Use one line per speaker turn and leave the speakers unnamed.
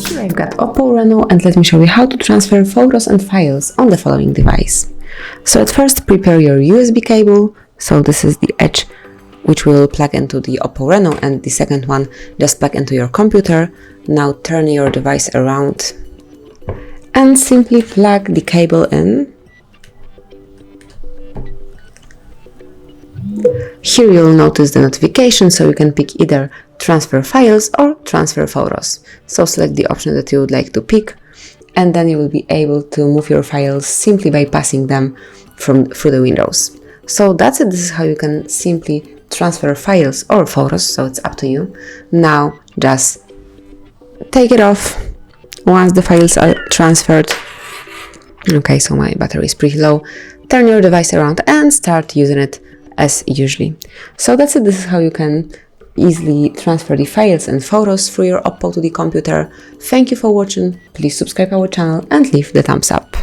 Here I've got Oppo Reno, and let me show you how to transfer photos and files on the following device. So at first prepare your USB cable. So this is the edge which will plug into the Oppo Reno, and the second one just plug into your computer. Now turn your device around and simply plug the cable in. Here you'll notice the notification, so you can pick either transfer files or transfer photos. So select the option that you would like to pick, and then you will be able to move your files simply by passing them through the windows. So that's it. This is how you can simply transfer files or photos, so it's up to you. Now just take it off once the files are transferred. Okay, so my battery is pretty low. Turn your device around and start using it as usually. So that's it. This is how you can easily transfer the files and photos through your Oppo to the computer. Thank you for watching. Please subscribe our channel and leave the thumbs up.